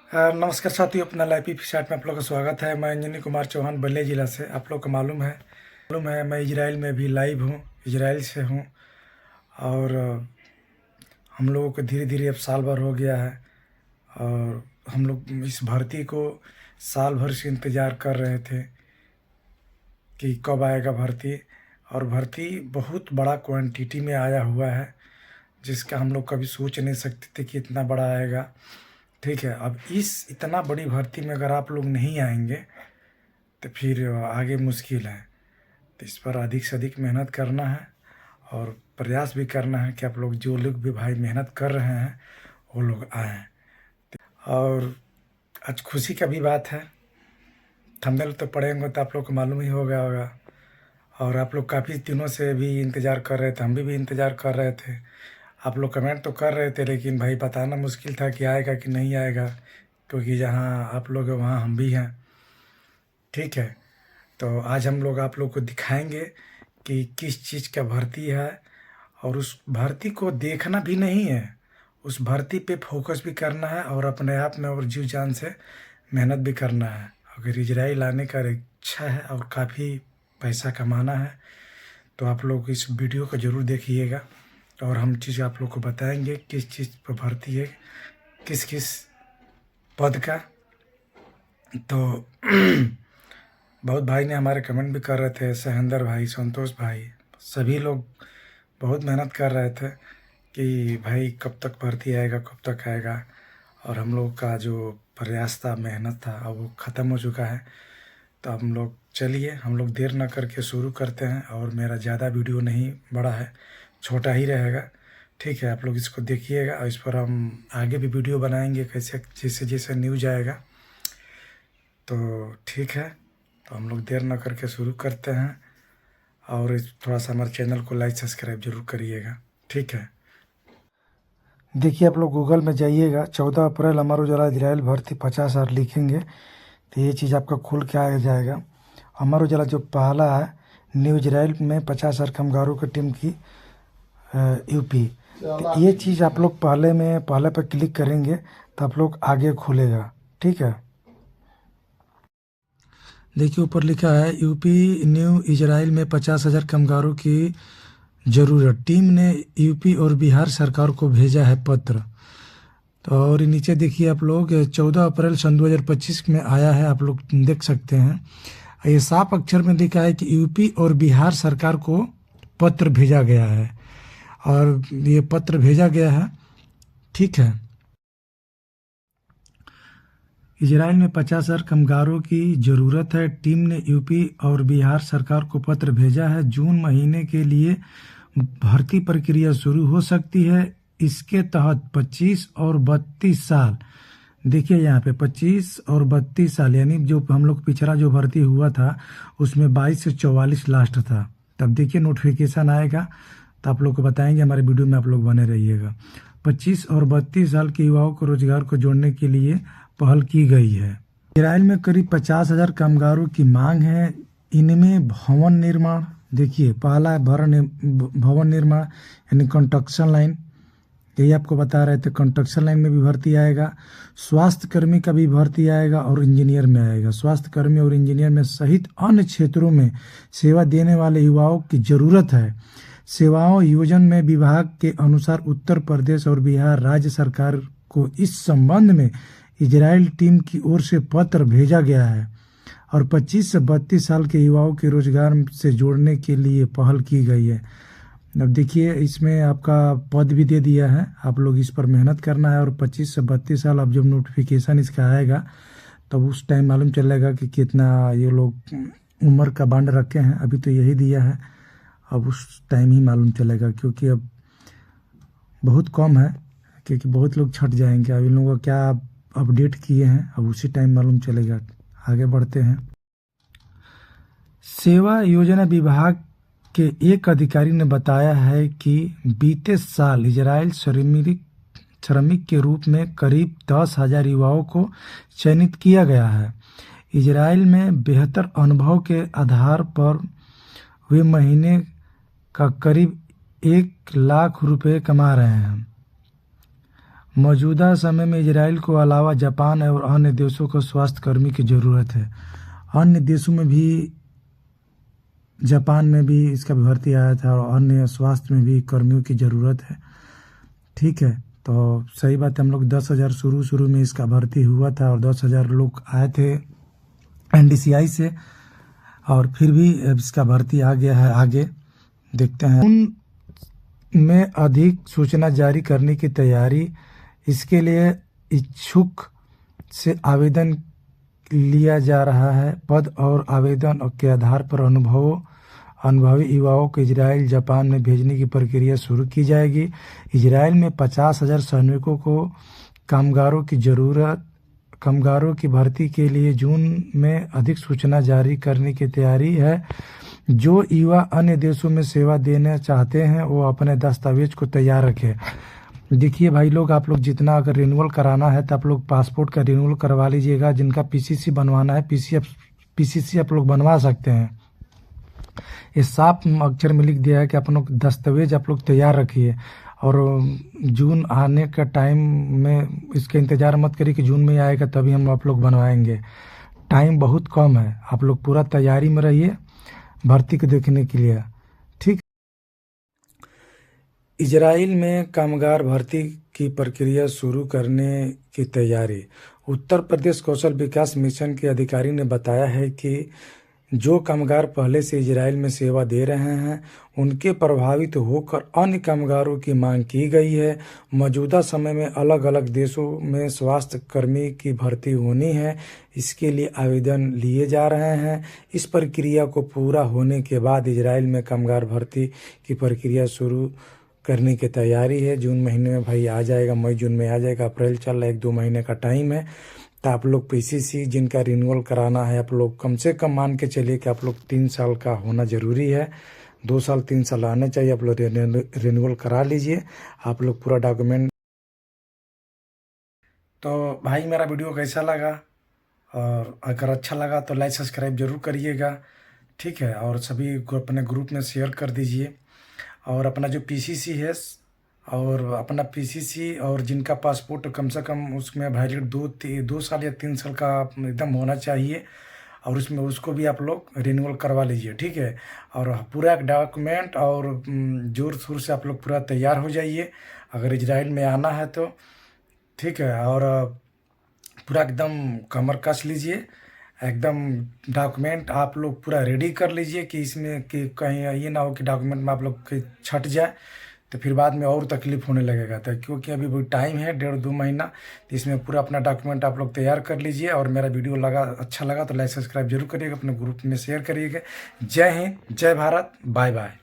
नमस्कार साथियों, अपना लाइव फिशआर्ट में आप लोग का स्वागत है। मैं अंजनी कुमार चौहान बल्ले ज़िला से। आप लोग को मालूम है मैं इजराइल में भी लाइव हूँ, इजराइल से हूँ। और हम लोगों को धीरे धीरे अब साल भर हो गया है और हम लोग इस भर्ती को साल भर से इंतज़ार कर रहे थे कि कब आएगा भर्ती। और भर्ती बहुत बड़ा क्वांटिटी में आया हुआ है, जिसका हम लोग कभी सोच नहीं सकते थे कि इतना बड़ा आएगा। ठीक है, अब इस इतना बड़ी भर्ती में अगर आप लोग नहीं आएंगे तो फिर आगे मुश्किल है। तो इस पर अधिक से अधिक मेहनत करना है और प्रयास भी करना है कि आप लोग जो लोग भी भाई मेहनत कर रहे हैं वो लोग आएँ। और आज खुशी का भी बात है, थंबनेल तो पढ़ेंगे तो आप लोग को मालूम ही होगा। और आप लोग काफ़ी दिनों से भी इंतज़ार कर रहे थे, हम भी इंतज़ार कर रहे थे। आप लोग कमेंट तो कर रहे थे, लेकिन भाई बताना मुश्किल था कि आएगा कि नहीं आएगा, क्योंकि जहाँ आप लोग हैं वहाँ हम भी हैं। ठीक है, तो आज हम लोग आप लोग को दिखाएंगे कि किस चीज़ का भर्ती है। और उस भर्ती को देखना भी नहीं है, उस भर्ती पे फोकस भी करना है और अपने आप में और जीव जान से मेहनत भी करना है। अगर इजराइल आने का इच्छा है और काफ़ी पैसा कमाना है तो आप लोग इस वीडियो को ज़रूर देखिएगा और हम चीज़ आप लोग को बताएंगे किस चीज़ पर भर्ती है, किस किस पद का। तो बहुत भाई ने हमारे कमेंट भी कर रहे थे, सहेंद्र भाई, संतोष भाई, सभी लोग बहुत मेहनत कर रहे थे कि भाई कब तक भर्ती आएगा, कब तक आएगा। और हम लोग का जो प्रयास था, मेहनत था, अब वो ख़त्म हो चुका है। तो हम लोग चलिए, हम लोग देर न करके शुरू करते हैं। और मेरा ज़्यादा वीडियो नहीं बड़ा है, छोटा ही रहेगा। ठीक है, आप लोग इसको देखिएगा और इस पर हम आगे भी वीडियो बनाएंगे कैसे, जैसे जैसे न्यूज आएगा। तो ठीक है, तो हम लोग देर न करके शुरू करते हैं। और थोड़ा सा हमारे चैनल को लाइक सब्सक्राइब जरूर करिएगा। ठीक है, देखिए आप लोग गूगल में जाइएगा, 14 अप्रैल अमर उजाला इजराइल भर्ती 50,000 लिखेंगे तो ये चीज़ आपका खुल के आ जाएगा। अमर उजाला जो पहला है, न्यू इजराइल में 50,000 कामगारों की टीम की यूपी। तो ये चीज़ आप लोग पहले पर क्लिक करेंगे तो आप लोग आगे खुलेगा। ठीक है, देखिए ऊपर लिखा है यूपी न्यू इजराइल में 50,000 कामगारों की ज़रूरत। टीम ने यूपी और बिहार सरकार को भेजा है पत्र। तो और नीचे देखिए आप लोग 14 अप्रैल सन 2025 में आया है, आप लोग देख सकते हैं। ये साफ अक्षर में लिखा है कि यूपी और बिहार सरकार को पत्र भेजा गया है और ये पत्र भेजा गया है। ठीक है, इजराइल में 50,000 कामगारों की ज़रूरत है। टीम ने यूपी और बिहार सरकार को पत्र भेजा है। जून महीने के लिए भर्ती प्रक्रिया शुरू हो सकती है। इसके तहत 25 और 32 साल, देखिए यहाँ पे 25 और 32 साल, यानी जो हम लोग पिछड़ा जो भर्ती हुआ था उसमें 22 से 44 लास्ट था। तब देखिए नोटिफिकेशन आएगा तो आप लोग को बताएंगे, हमारे वीडियो में आप लोग बने रहिएगा। 25 और 32 साल के युवाओं को रोजगार को जोड़ने के लिए पहल की गई है। इजराइल में करीब 50,000 कामगारों की मांग है। इनमें भवन निर्माण, देखिए पहला है भवन निर्माण यानी कंस्ट्रक्शन लाइन, यही आपको बता रहे थे। कंस्ट्रक्शन लाइन में भी भर्ती आएगा। स्वास्थ्य कर्मी का भी भर्ती आएगा और इंजीनियर में आएगा। स्वास्थ्य कर्मी और इंजीनियर में सहित अन्य क्षेत्रों में सेवा देने वाले युवाओं की जरूरत है। सेवाओं योजन में विभाग के अनुसार उत्तर प्रदेश और बिहार राज्य सरकार को इस संबंध में इजराइल टीम की ओर से पत्र भेजा गया है और 25 से 32 साल के युवाओं के रोजगार से जोड़ने के लिए पहल की गई है। अब देखिए इसमें आपका पद भी दे दिया है, आप लोग इस पर मेहनत करना है। और 25 से 32 साल, अब जब नोटिफिकेशन इसका आएगा तब उस टाइम मालूम चलेगा कि कितना ये लोग उम्र का बांड रखे हैं। अभी तो यही दिया है, अब उस टाइम ही मालूम चलेगा, क्योंकि अब बहुत कम है, क्योंकि बहुत लोग छट जाएंगे। अब इन लोगों को क्या अपडेट किए हैं, अब उसी टाइम मालूम चलेगा। आगे बढ़ते हैं। सेवा योजना विभाग के एक अधिकारी ने बताया है कि बीते साल इजराइल श्रमिक के रूप में करीब 10,000 युवाओं को चयनित किया गया है। इजराइल में बेहतर अनुभव के आधार पर वे महीने का करीब 1 लाख रुपए कमा रहे हैं मौजूदा समय में इजराइल को अलावा जापान और अन्य देशों को स्वास्थ्य कर्मी की ज़रूरत है। अन्य देशों में भी, जापान में भी इसका भर्ती आया था और अन्य स्वास्थ्य में भी कर्मियों की ज़रूरत है। ठीक है, तो सही बात है, हम लोग 10,000 शुरू में इसका भर्ती हुआ था और 10,000 लोग आए थे NDCI से, और फिर भी इसका भर्ती आ गया है। आगे देखते हैं। उन में अधिक सूचना जारी करने की तैयारी, इसके लिए इच्छुक से आवेदन लिया जा रहा है। पद और आवेदन के आधार पर अनुभवी युवाओं को इजराइल जापान में भेजने की प्रक्रिया शुरू की जाएगी। इजराइल में 50,000 सैनिकों को कामगारों की भर्ती के लिए जून में अधिक सूचना जारी करने की तैयारी है। जो युवा अन्य देशों में सेवा देना चाहते हैं वो अपने दस्तावेज को तैयार रखें। देखिए भाई लोग, आप लोग जितना अगर रिन्यूअल कराना है तो आप लोग पासपोर्ट का रिन्यूअल करवा लीजिएगा। जिनका PCC बनवाना है, PCC आप लोग बनवा सकते हैं। ये साफ अक्षर में लिख दिया है कि आप लोग दस्तावेज आप लोग तैयार रखिए, और जून आने का टाइम में इसका इंतज़ार मत करिए कि जून में ही आएगा तभी हम आप लोग बनवाएंगे। टाइम बहुत कम है, आप लोग पूरा तैयारी में रहिए भर्ती को देखने के लिए। ठीक। इजराइल में कामगार भर्ती की प्रक्रिया शुरू करने की तैयारी। उत्तर प्रदेश कौशल विकास मिशन के अधिकारी ने बताया है कि जो कामगार पहले से इजराइल में सेवा दे रहे हैं उनके प्रभावित होकर अन्य कामगारों की मांग की गई है। मौजूदा समय में अलग अलग देशों में स्वास्थ्य कर्मी की भर्ती होनी है, इसके लिए आवेदन लिए जा रहे हैं। इस प्रक्रिया को पूरा होने के बाद इजराइल में कामगार भर्ती की प्रक्रिया शुरू करने की तैयारी है। जून महीने में भाई आ जाएगा, मई जून में आ जाएगा। अप्रैल चल रहा है, 1-2 महीने का टाइम है। तो आप लोग PCC जिनका रिन्यूअल कराना है, आप लोग कम से कम मान के चलिए कि आप लोग 3 साल का होना ज़रूरी है। 2 साल 3 साल आने चाहिए। आप लोग रिन्यूअल करा लीजिए, आप लोग पूरा डॉक्यूमेंट। तो भाई मेरा वीडियो कैसा लगा, और अगर अच्छा लगा तो लाइक सब्सक्राइब जरूर करिएगा। ठीक है, और सभी को अपने ग्रुप में शेयर कर दीजिए। और अपना जो PCC है, और अपना PCC और जिनका पासपोर्ट कम से कम उसमें वैलिड 2 साल या 3 साल का एकदम होना चाहिए, और उसमें उसको भी आप लोग रिन्यूअल करवा लीजिए। ठीक है, और पूरा डॉक्यूमेंट और जोर शोर से आप लोग पूरा तैयार हो जाइए अगर इजराइल में आना है तो। ठीक है, और पूरा एकदम कमर कस लीजिए, एकदम डॉक्यूमेंट आप लोग पूरा रेडी कर लीजिए कि इसमें कि कहीं ये ना हो कि डॉक्यूमेंट में आप लोग के छट जाए तो फिर बाद में और तकलीफ होने लगेगा। तो क्योंकि अभी वो टाइम है 1.5-2 महीना, तो इसमें पूरा अपना डॉक्यूमेंट आप लोग तैयार कर लीजिए। और मेरा वीडियो अच्छा लगा तो लाइक सब्सक्राइब जरूर करिएगा, अपने ग्रुप में शेयर करिएगा। जय हिंद, जय भारत, बाय बाय।